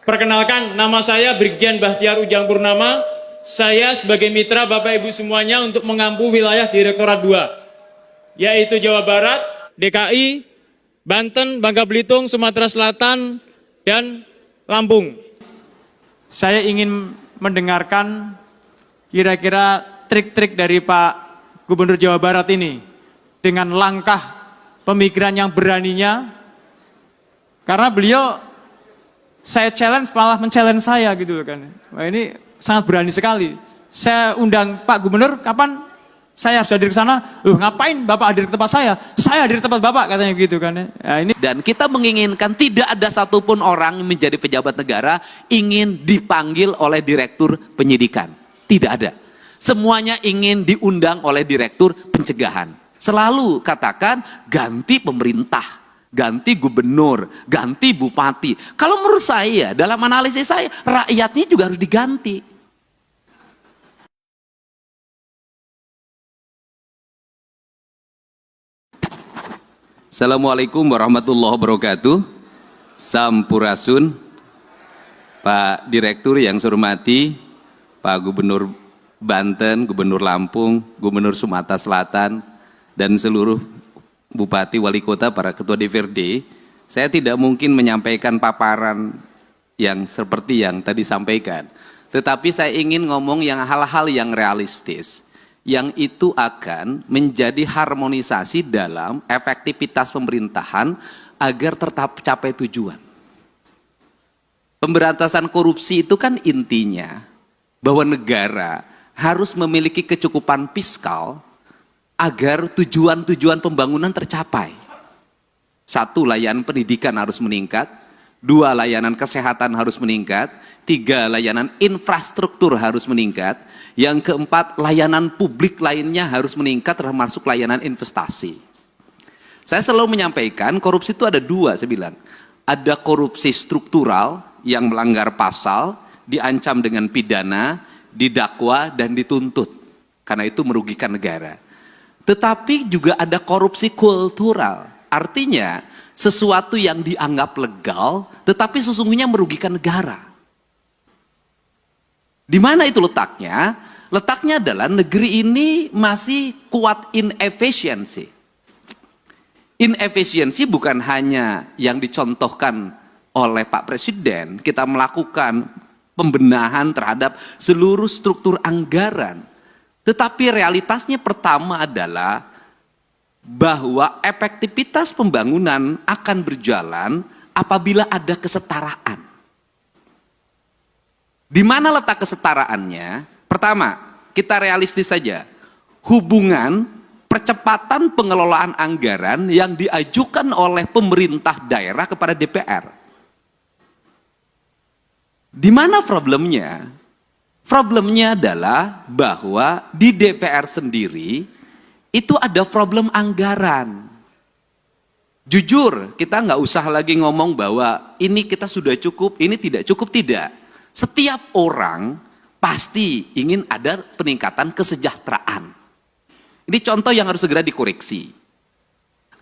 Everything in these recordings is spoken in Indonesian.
Perkenalkan, nama saya Brigjen Bahtiar Ujang Purnama. Saya sebagai mitra Bapak Ibu semuanya untuk mengampu wilayah Direktorat 2, yaitu Jawa Barat, DKI, Banten, Bangka Belitung, Sumatera Selatan, dan Lampung. Saya ingin mendengarkan kira-kira trik-trik dari Pak Gubernur Jawa Barat ini dengan langkah pemikiran yang beraninya, karena beliau saya challenge malah men-challenge saya gitu kan. Wah, ini sangat berani sekali. Saya undang Pak Gubernur, kapan saya harus hadir ke sana? Ngapain Bapak hadir ke tempat saya? Saya hadir ke tempat Bapak, katanya gitu kan. Nah, ini. Dan kita menginginkan tidak ada satupun orang yang menjadi pejabat negara ingin dipanggil oleh direktur penyidikan. Tidak ada. Semuanya ingin diundang oleh direktur pencegahan. Selalu katakan ganti pemerintah, ganti gubernur, ganti bupati. Kalau menurut saya, dalam analisis saya, rakyatnya juga harus diganti. Assalamualaikum warahmatullahi wabarakatuh. Sampurasun. Pak Direktur yang saya hormati, Pak Gubernur Banten, Gubernur Lampung, Gubernur Sumatera Selatan, dan seluruh Bupati, Wali Kota, para Ketua DPRD, saya tidak mungkin menyampaikan paparan yang seperti yang tadi sampaikan. Tetapi saya ingin ngomong yang hal-hal yang realistis, yang itu akan menjadi harmonisasi dalam efektivitas pemerintahan agar tetap capai tujuan. Pemberantasan korupsi itu kan intinya bahwa negara harus memiliki kecukupan fiskal agar tujuan-tujuan pembangunan tercapai. Satu, layanan pendidikan harus meningkat. Dua, layanan kesehatan harus meningkat. Tiga, layanan infrastruktur harus meningkat. Yang keempat, layanan publik lainnya harus meningkat, termasuk layanan investasi. Saya selalu menyampaikan korupsi itu ada dua, saya bilang. Ada korupsi struktural yang melanggar pasal, diancam dengan pidana, didakwa dan dituntut. Karena itu merugikan negara. Tetapi juga ada korupsi kultural. Artinya sesuatu yang dianggap legal tetapi sesungguhnya merugikan negara. Di mana itu letaknya? Letaknya adalah negeri ini masih kuat inefisiensi. Inefisiensi bukan hanya yang dicontohkan oleh Pak Presiden, kita melakukan pembenahan terhadap seluruh struktur anggaran. Tetapi realitasnya pertama adalah bahwa efektivitas pembangunan akan berjalan apabila ada kesetaraan. Di mana letak kesetaraannya? Pertama, kita realistis saja. Hubungan percepatan pengelolaan anggaran yang diajukan oleh pemerintah daerah kepada DPR. Di mana problemnya? Problemnya adalah bahwa di DPR sendiri itu ada problem anggaran. Jujur, kita nggak usah lagi ngomong bahwa ini kita sudah cukup, ini tidak cukup, tidak. Setiap orang pasti ingin ada peningkatan kesejahteraan. Ini contoh yang harus segera dikoreksi.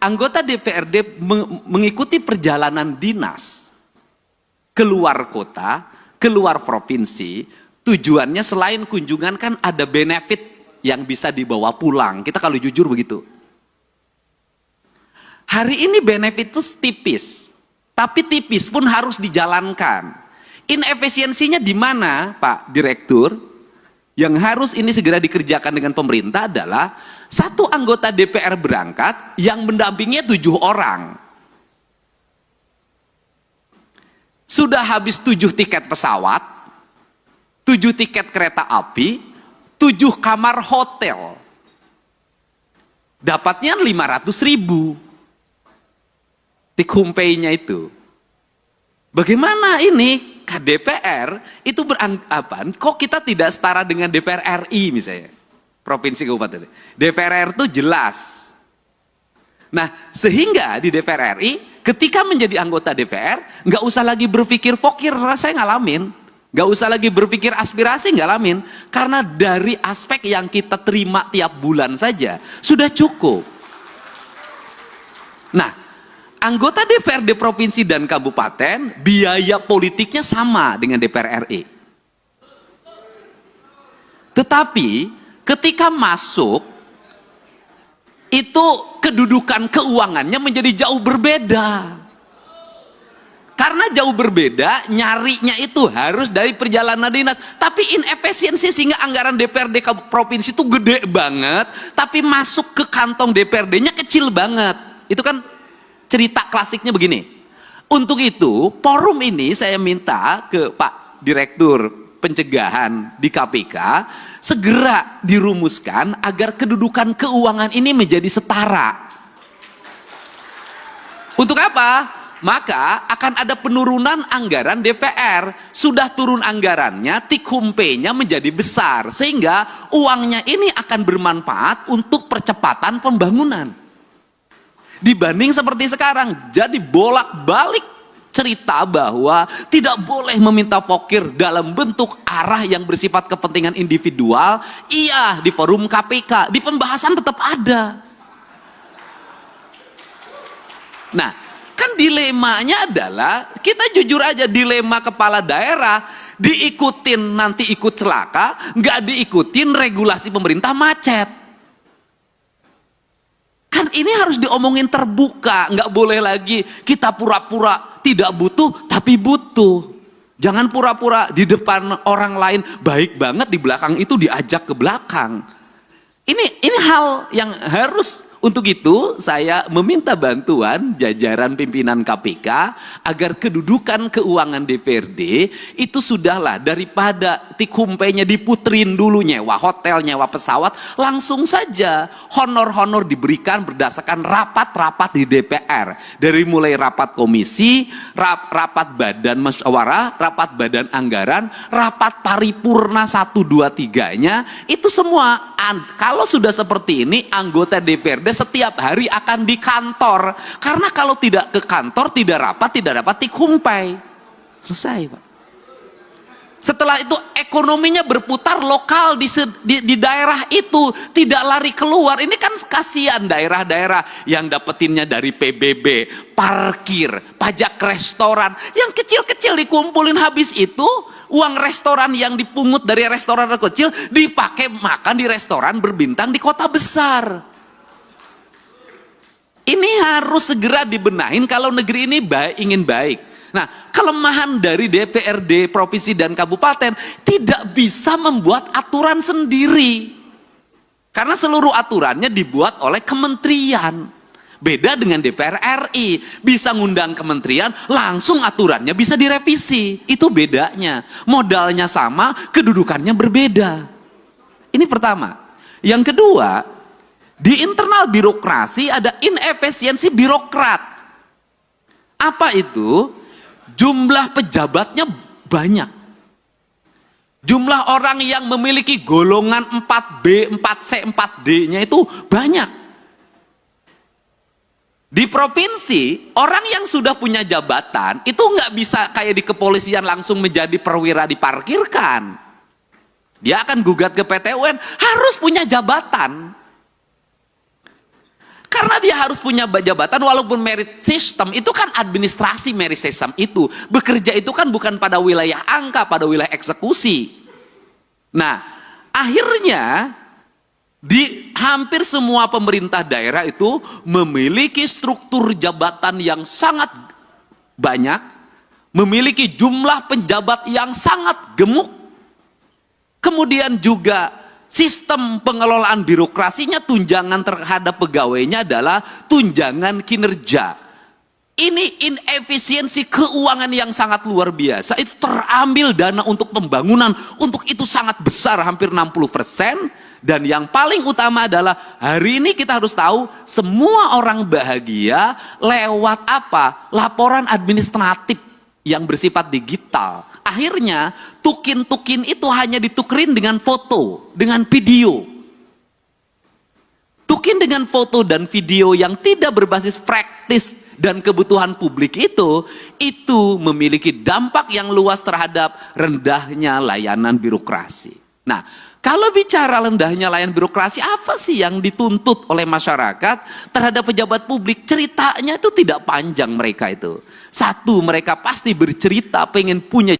Anggota DPRD mengikuti perjalanan dinas keluar kota, keluar provinsi. Tujuannya selain kunjungan kan ada benefit yang bisa dibawa pulang. Kita kalau jujur begitu. Hari ini benefit itu tipis. Tapi tipis pun harus dijalankan. Inefisiensinya di mana, Pak Direktur? Yang harus ini segera dikerjakan dengan pemerintah adalah satu anggota DPR berangkat yang mendampinginya 7 orang. Sudah habis 7 tiket pesawat, 7 tiket kereta api, 7 kamar hotel. Dapatnya 500.000. Take home pay-nya itu. Bagaimana ini? KDPR itu beranggapan, kok kita tidak setara dengan DPR RI misalnya. Provinsi Kabupaten. DPR RI itu jelas. Nah, sehingga di DPR RI, ketika menjadi anggota DPR, nggak usah lagi berpikir fokir, saya ngalamin. Gak usah lagi berpikir aspirasi, nggak alamin. Karena dari aspek yang kita terima tiap bulan saja, sudah cukup. Nah, anggota DPRD provinsi dan kabupaten biaya politiknya sama dengan DPR RI. Tetapi ketika masuk itu kedudukan keuangannya menjadi jauh berbeda. Karena jauh berbeda, nyarinya itu harus dari perjalanan dinas. Tapi inefisiensi sehingga anggaran DPRD provinsi itu gede banget, tapi masuk ke kantong DPRD-nya kecil banget. Itu kan cerita klasiknya begini. Untuk itu, forum ini saya minta ke Pak Direktur Pencegahan di KPK segera dirumuskan agar kedudukan keuangan ini menjadi setara. Untuk apa? Maka akan ada penurunan anggaran DPR. Sudah turun anggarannya, tikhumpe-nya menjadi besar, sehingga uangnya ini akan bermanfaat untuk percepatan pembangunan. Dibanding seperti sekarang, jadi bolak-balik cerita bahwa tidak boleh meminta vokir dalam bentuk arah yang bersifat kepentingan individual. Iya, di forum KPK, di pembahasan tetap ada. Nah, kan dilemanya adalah, kita jujur aja, dilema kepala daerah, diikutin nanti ikut celaka, nggak diikutin regulasi pemerintah macet. Kan ini harus diomongin terbuka, nggak boleh lagi kita pura-pura tidak butuh tapi butuh. Jangan pura-pura di depan orang lain baik banget, di belakang itu diajak ke belakang. Ini hal yang harus. Untuk itu saya meminta bantuan jajaran pimpinan KPK agar kedudukan keuangan DPRD itu sudahlah, daripada tikhumpe-nya diputerin dulu, nyewa hotel, nyewa pesawat, langsung saja honor-honor diberikan berdasarkan rapat-rapat di DPR. Dari mulai rapat komisi, rapat badan musyawarah, rapat badan anggaran, rapat paripurna 1, 2, 3-nya, itu semua. Kalau sudah seperti ini, anggota DPRD setiap hari akan di kantor, karena kalau tidak ke kantor, tidak dapat tikhumpe. Selesai, Pak. Setelah itu ekonominya berputar lokal di daerah itu, tidak lari keluar. Ini kan kasihan daerah-daerah yang dapetinnya dari PBB, parkir, pajak restoran, yang kecil-kecil dikumpulin, habis itu uang restoran yang dipungut dari restoran kecil dipakai makan di restoran berbintang di kota besar. Ini harus segera dibenahin kalau negeri ini ingin baik. Nah, kelemahan dari DPRD provinsi dan kabupaten tidak bisa membuat aturan sendiri. Karena seluruh aturannya dibuat oleh kementerian. Beda dengan DPR RI, bisa ngundang kementerian, langsung aturannya bisa direvisi. Itu bedanya. Modalnya sama, kedudukannya berbeda. Ini pertama. Yang kedua, di internal birokrasi ada inefisiensi birokrat. Apa itu? Jumlah pejabatnya banyak. Jumlah orang yang memiliki golongan 4B, 4C, 4D-nya itu banyak. Di provinsi, orang yang sudah punya jabatan itu nggak bisa kayak di kepolisian langsung menjadi perwira diparkirkan. Dia akan gugat ke PT UN, harus punya jabatan. Karena dia harus punya jabatan, walaupun merit system itu kan administrasi, merit system itu bekerja itu kan bukan pada wilayah angka, pada wilayah eksekusi. Nah, akhirnya di hampir semua pemerintah daerah itu memiliki struktur jabatan yang sangat banyak, memiliki jumlah penjabat yang sangat gemuk, kemudian juga sistem pengelolaan birokrasinya, tunjangan terhadap pegawainya adalah tunjangan kinerja. Ini inefisiensi keuangan yang sangat luar biasa. Itu terambil dana untuk pembangunan, untuk itu sangat besar, hampir 60%. Dan yang paling utama adalah hari ini kita harus tahu semua orang bahagia lewat apa? Laporan administratif yang bersifat digital. Akhirnya tukin-tukin itu hanya ditukerin dengan foto, dengan video. Tukin dengan foto dan video yang tidak berbasis praktis dan kebutuhan publik itu memiliki dampak yang luas terhadap rendahnya layanan birokrasi. Nah, Kalau bicara rendahnya layan birokrasi, apa sih yang dituntut oleh masyarakat terhadap pejabat publik? Ceritanya itu tidak panjang mereka itu. Satu, mereka pasti bercerita pengen punya